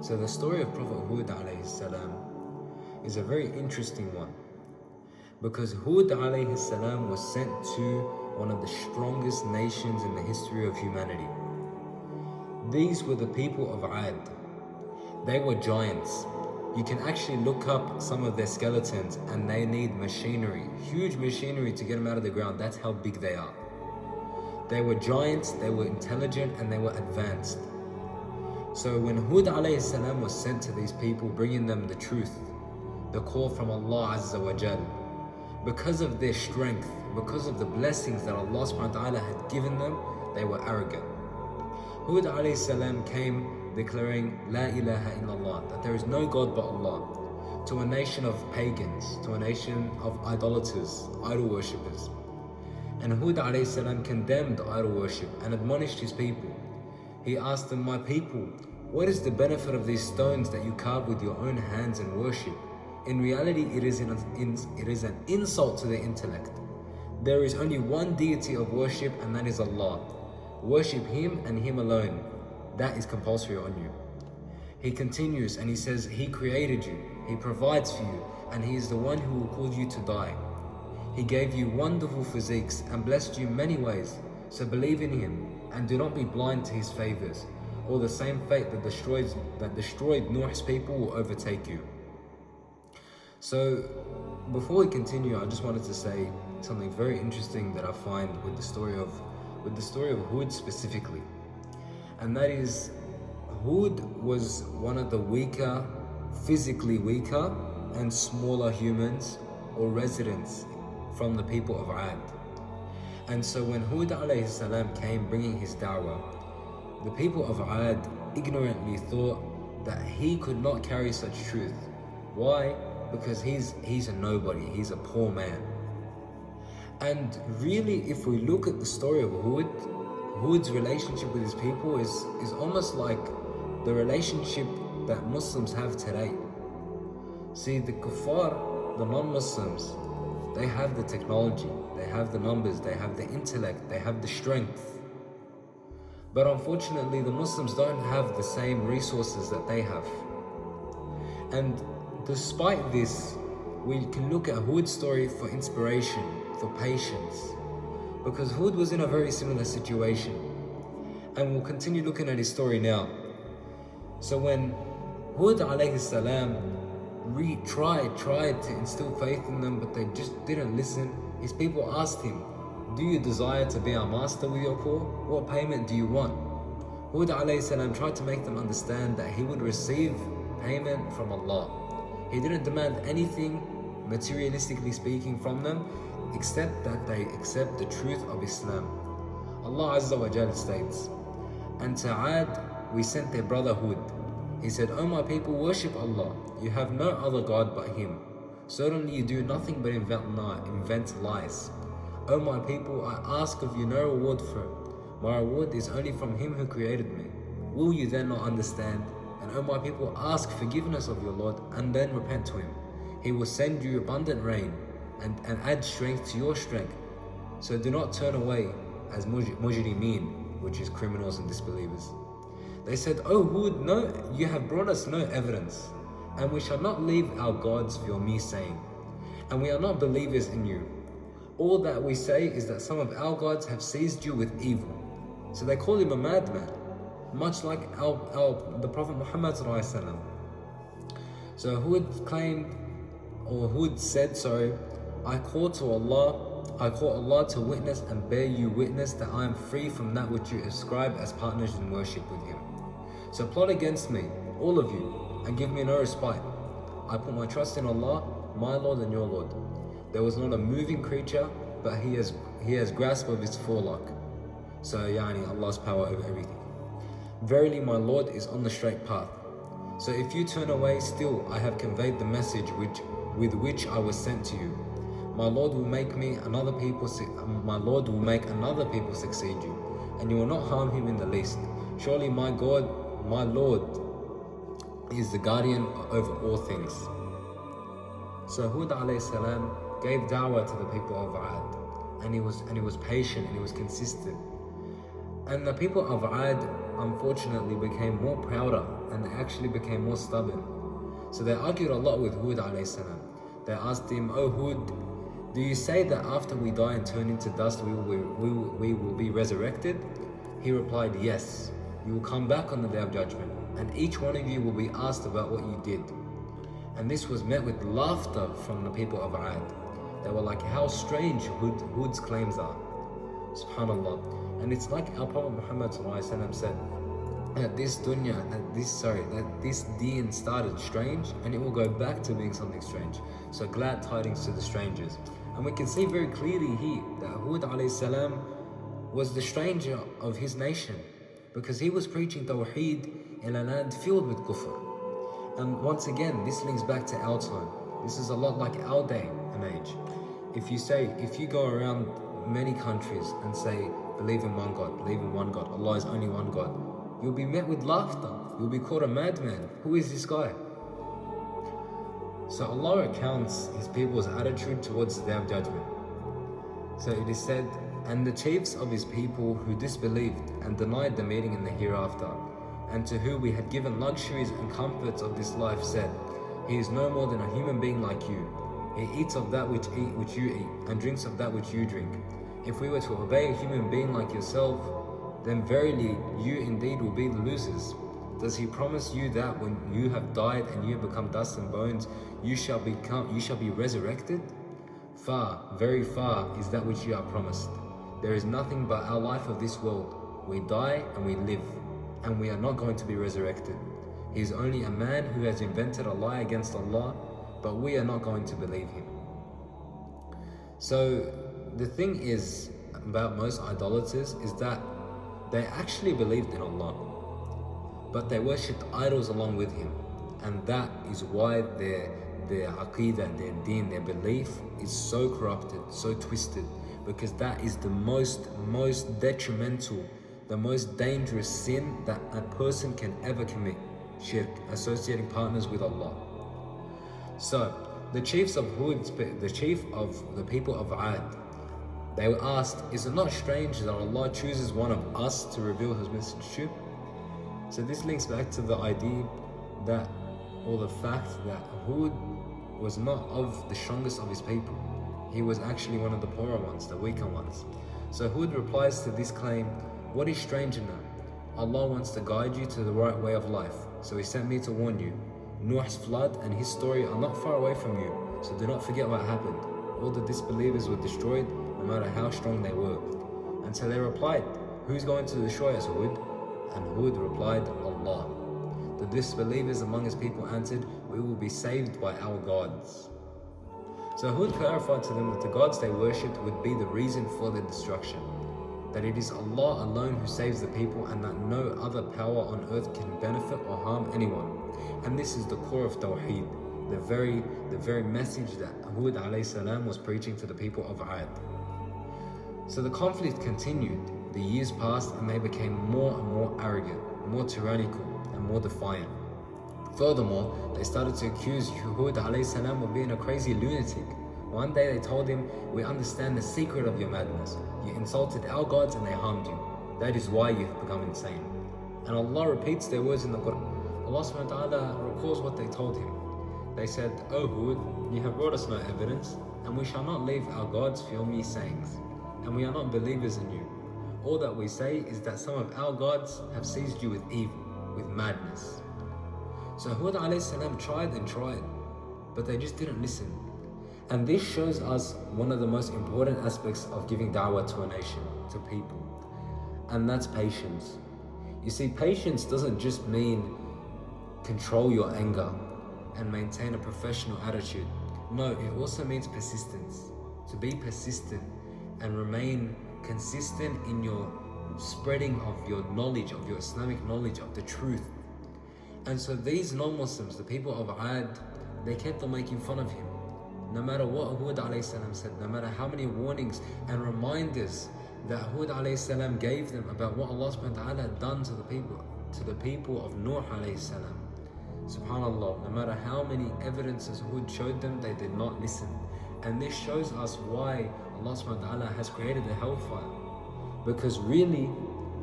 So the story of Prophet Hud alayhi salam is a very interesting one, because Hud alayhi salam was sent to one of the strongest nations in the history of humanity. These were the people of Ad. They were giants. You can actually look up some of their skeletons and they need machinery, huge machinery to get them out of the ground. That's how big they are. They were giants, they were intelligent, and they were advanced. So when Hud alayhi salam was sent to these people, bringing them the truth, the call from Allah Azza wa Jal, because of their strength, because of the blessings that Allah subhanahu wa ta'ala had given them, they were arrogant. Hud alayhi salam came declaring La ilaha illallah, that there is no God but Allah, to a nation of pagans, to a nation of idolaters, idol worshippers. And Hud alayhi salam condemned idol worship and admonished his people. He asked them, my people, what is the benefit of these stones that you carve with your own hands and worship? In reality, it is an insult to the intellect. There is only one deity of worship, and that is Allah. Worship Him and Him alone. That is compulsory on you. He continues and he says, He created you, He provides for you, and He is the one who will cause you to die. He gave you wonderful physiques and blessed you many ways. So believe in Him and do not be blind to His favors, or the same fate that destroyed Nuh's people will overtake you. So before we continue, I just wanted to say something very interesting that I find with the story of Hud specifically. And that is, Hud was one of the weaker, physically weaker and smaller humans or residents from the people of Ad. And so when Hud alayhi salam came bringing his dawah, the people of Ad ignorantly thought that he could not carry such truth. Why? Because he's a nobody, he's a poor man. And really, if we look at the story of Hud's relationship with his people is almost like the relationship that Muslims have today. See, the kuffar, the non-Muslims, they have the technology, they have the numbers, they have the intellect, they have the strength. But unfortunately, the Muslims don't have the same resources that they have. And despite this, we can look at Hud's story for inspiration, for patience, because Hud was in a very similar situation. And we'll continue looking at his story now. So when Hud alayhi salam tried to instill faith in them, but they just didn't listen, his people asked him, do you desire to be our master with your call? What payment do you want? Hud alayhi salam tried to make them understand that he would receive payment from Allah. He didn't demand anything, materialistically speaking, from them, except that they accept the truth of Islam. Allah Azza wa Jal states, and to Ad we sent their brother Hud. He said, O my people, worship Allah. You have no other God but Him. Certainly you do nothing but invent lies. O my people, I ask of you no reward for it. My reward is only from Him who created me. Will you then not understand? And O my people, ask forgiveness of your Lord and then repent to Him. He will send you abundant rain and add strength to your strength. So do not turn away as mujrimeen, which is criminals and disbelievers. They said, O Hud, no, you have brought us no evidence, and we shall not leave our gods for your mere saying, and we are not believers in you. All that we say is that some of our gods have seized you with evil. So they call him a madman, much like the Prophet Muhammad sallallahu alaihi wasallam. So Hud said, I call Allah to witness and bear you witness that I am free from that which you ascribe as partners in worship with Him. So plot against me, all of you, and give me no respite. I put my trust in Allah, my Lord and your Lord. There was not a moving creature, but He has grasp of His forelock. So Allah's power over everything. Verily my Lord is on the straight path. So if you turn away, still I have conveyed the message with which I was sent to you. My Lord will make another people succeed you, and you will not harm him in the least. Surely my Lord is the guardian over all things. So Hud alayhi salam gave dawah to the people of Ad, and he was patient and he was consistent. And the people of Ad unfortunately became more prouder and they actually became more stubborn. So they argued a lot with Hud alayhi salam. They asked him, "Oh Hud, do you say that after we die and turn into dust, we will be resurrected?" He replied, "Yes, you will come back on the Day of Judgment, and each one of you will be asked about what you did." And this was met with laughter from the people of Ad. They were like, "How strange Hud's claims are." Subhanallah. And it's like our Prophet Muhammad said, that this dunya, that this deen started strange and it will go back to being something strange. So glad tidings to the strangers. And we can see very clearly here that Hud alayhi salam was the stranger of his nation, because he was preaching Tawheed in a land filled with kufr. And once again, this links back to our time. This is a lot like our day and age. If you go around many countries and say, believe in one God, Allah is only one God, you'll be met with laughter. You'll be called a madman. Who is this guy? So Allah recounts his people's attitude towards the Day of Judgment. So it is said, "And the chiefs of his people who disbelieved and denied the meeting in the hereafter, and to whom we had given luxuries and comforts of this life, said, He is no more than a human being like you. He eats of that which you eat, and drinks of that which you drink. If we were to obey a human being like yourself, then verily you indeed will be the losers. Does he promise you that when you have died and you have become dust and bones, you shall be resurrected? Far, very far is that which you are promised. There is nothing but our life of this world. We die and we live, and we are not going to be resurrected. He is only a man who has invented a lie against Allah, but we are not going to believe him." So the thing is about most idolaters is that they actually believed in Allah, but they worshipped idols along with him. And that is why their aqeedah, their deen, their belief is so corrupted, so twisted, because that is the most detrimental, the most dangerous sin that a person can ever commit. Shirk, associating partners with Allah. So the chief of the people of Ad, they were asked, "Is it not strange that Allah chooses one of us to reveal his message to?" So this links back to the idea that, or the fact that Hud was not of the strongest of his people. He was actually one of the poorer ones, the weaker ones. So Hud replies to this claim, "What is strange in that? Allah wants to guide you to the right way of life, so he sent me to warn you. Nuh's flood and his story are not far away from you, so do not forget what happened. All the disbelievers were destroyed, no matter how strong they were." And so they replied, "Who's going to destroy us, Hud?" And Hud replied, "Allah." The disbelievers among his people answered, "We will be saved by our gods." So Hud clarified to them that the gods they worshipped would be the reason for their destruction, that it is Allah alone who saves the people, and that no other power on earth can benefit or harm anyone. And this is the core of Tawheed, the very message that Hud alayhi salam was preaching to the people of Ad. So the conflict continued. The years passed and they became more and more arrogant, more tyrannical and more defiant. Furthermore, they started to accuse Hud alayhi salam of being a crazy lunatic. One day they told him, "We understand the secret of your madness. You insulted our gods and they harmed you. That is why you have become insane." And Allah repeats their words in the Quran. Allah subhanahu wa ta'ala recalls what they told him. They said, "O Hud, you have brought us no evidence, and we shall not leave our gods for your mere sayings, and we are not believers in you. All that we say is that some of our gods have seized you with evil, with madness." So Hud alayhi salam tried and tried, but they just didn't listen. And this shows us one of the most important aspects of giving dawah to a nation, to people, and that's patience. You see, patience doesn't just mean control your anger and maintain a professional attitude. No, it also means persistence. To be persistent and remain consistent in your spreading of your knowledge, of your Islamic knowledge, of the truth. And so these non-Muslims, the people of Ad, they kept on making fun of him. No matter what Hud alayhi salam said, no matter how many warnings and reminders that Hud alayhi salam gave them about what Allah subhanahu wa ta'ala had done to the people of Nuh alayhi salam. Subhanallah, no matter how many evidences Hud showed them, they did not listen. And this shows us why Allah subhanahu wa ta'ala has created a hellfire. Because really,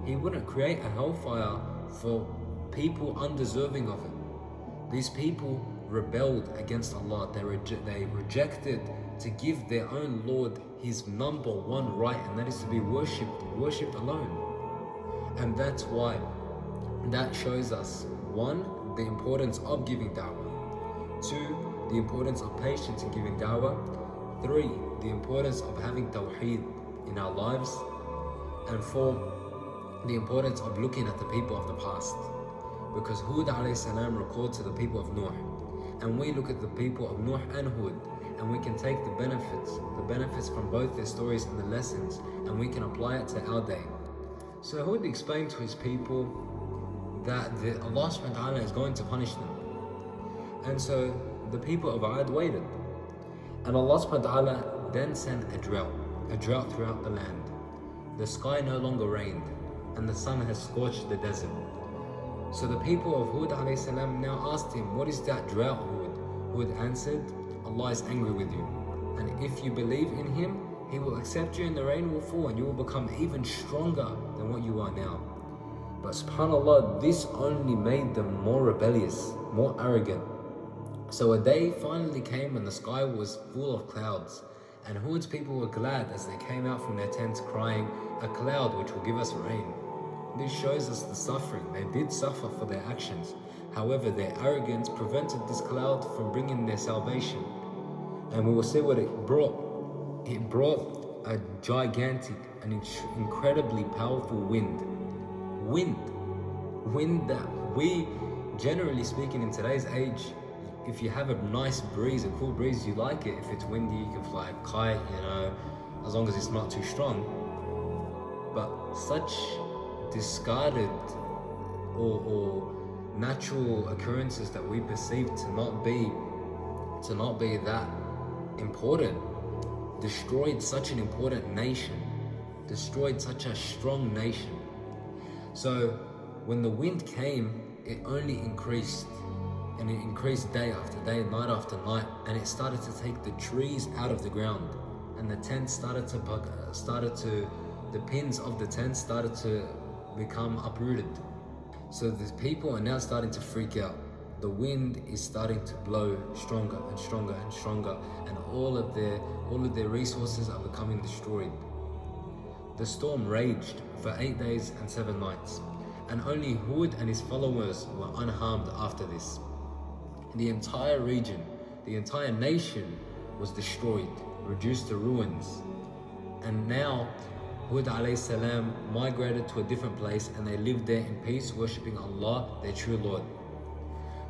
He wouldn't create a hellfire for people undeserving of it. These people rebelled against Allah. They rejected to give their own Lord his number one right, and that is to be worshipped alone. And that's why that shows us, one, the importance of giving dawah, two, the importance of patience in giving dawah, three, the importance of having tawheed in our lives, and four, the importance of looking at the people of the past. Because Hud alayhi salam recalled to the people of Nuh, and we look at the people of Nuh and Hud, and we can take the benefits from both their stories and the lessons, and we can apply it to our day. So Hud explained to his people that Allah subhanahu wa ta'ala is going to punish them. And so the people of Ad waited. And Allah subhanahu wa ta'ala then sent a drought throughout the land. The sky no longer rained, and the sun has scorched the desert. So the people of Hud alayhi salam now asked him, what is that drought, Hud? Hud answered, Allah is angry with you. And if you believe in him, he will accept you and the rain will fall and you will become even stronger than what you are now. But subhanAllah, this only made them more rebellious, more arrogant. So a day finally came when the sky was full of clouds, and Hud's people were glad as they came out from their tents crying, a cloud which will give us rain. This shows us the suffering. They did suffer for their actions. However, their arrogance prevented this cloud from bringing their salvation. And we will see what it brought. It brought a gigantic and incredibly powerful wind. Wind that we, generally speaking in today's age, if you have a nice breeze, a cool breeze, you like it. If it's windy, you can fly a kite, as long as it's not too strong. But such discarded or natural occurrences that we perceive to not be that important, destroyed such an important nation, destroyed such a strong nation. So when the wind came, it only increased, and it increased day after day, night after night, and it started to take the trees out of the ground, and the tents the pins of the tent started to become uprooted. So the people are now starting to freak out. The wind is starting to blow stronger and stronger and stronger, and all of their resources are becoming destroyed. The storm raged for 8 days and 7 nights, and only Hud and his followers were unharmed after this. The entire region, the entire nation was destroyed, reduced to ruins. And now Hud alayhi salam migrated to a different place, and they lived there in peace, worshipping Allah, their true Lord.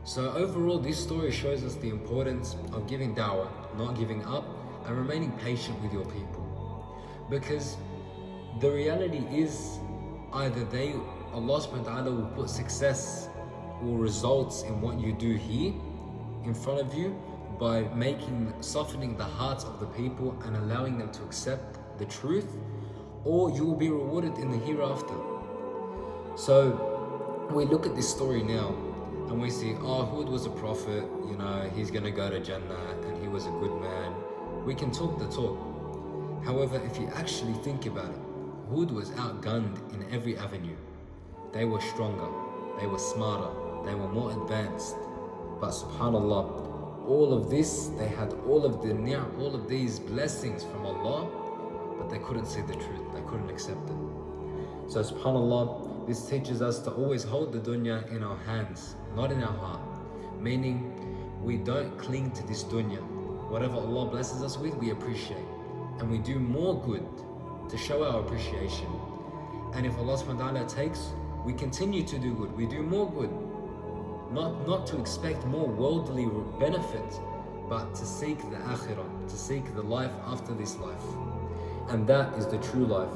So overall, this story shows us the importance of giving dawah, not giving up, and remaining patient with your people. Because the reality is, either Allah subhanahu wa ta'ala will put success or results in what you do here in front of you by softening the hearts of the people and allowing them to accept the truth, or you will be rewarded in the hereafter. So we look at this story now and we see, Hud was a prophet, he's gonna go to Jannah and he was a good man. We can talk the talk. However, if you actually think about it, Hud was outgunned in every avenue. They were stronger, they were smarter, they were more advanced. But subhanAllah, all of this, they had all of these blessings from Allah, but they couldn't see the truth, they couldn't accept it. So subhanAllah, this teaches us to always hold the dunya in our hands, not in our heart. Meaning, we don't cling to this dunya. Whatever Allah blesses us with, we appreciate. And we do more good to show our appreciation. And if Allah subhanahu wa ta'ala takes, we continue to do good, we do more good. Not to expect more worldly benefit, but to seek the akhirah, to seek the life after this life. And that is the true life.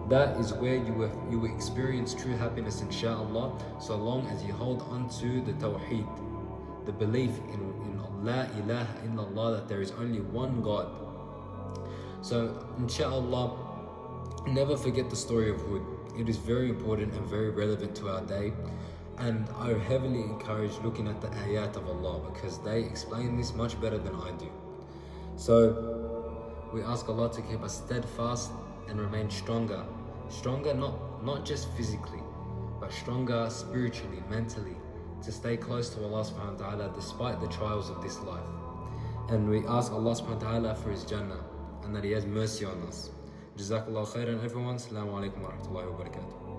That is where you will experience true happiness, inshaAllah, so long as you hold on to the tawheed, the belief in La ilaha illallah, that there is only one God. So inshaAllah, never forget the story of Hud. It is very important and very relevant to our day. And I heavily encourage looking at the ayat of Allah, because they explain this much better than I do. So we ask Allah to keep us steadfast and remain stronger. Stronger not just physically, but stronger spiritually, mentally, to stay close to Allah subhanahu wa ta'ala despite the trials of this life. And we ask Allah subhanahu wa ta'ala for His Jannah and that He has mercy on us. Jazakallah khairan everyone. Assalamu alaikum wa rahmatullahi wa barakatuh.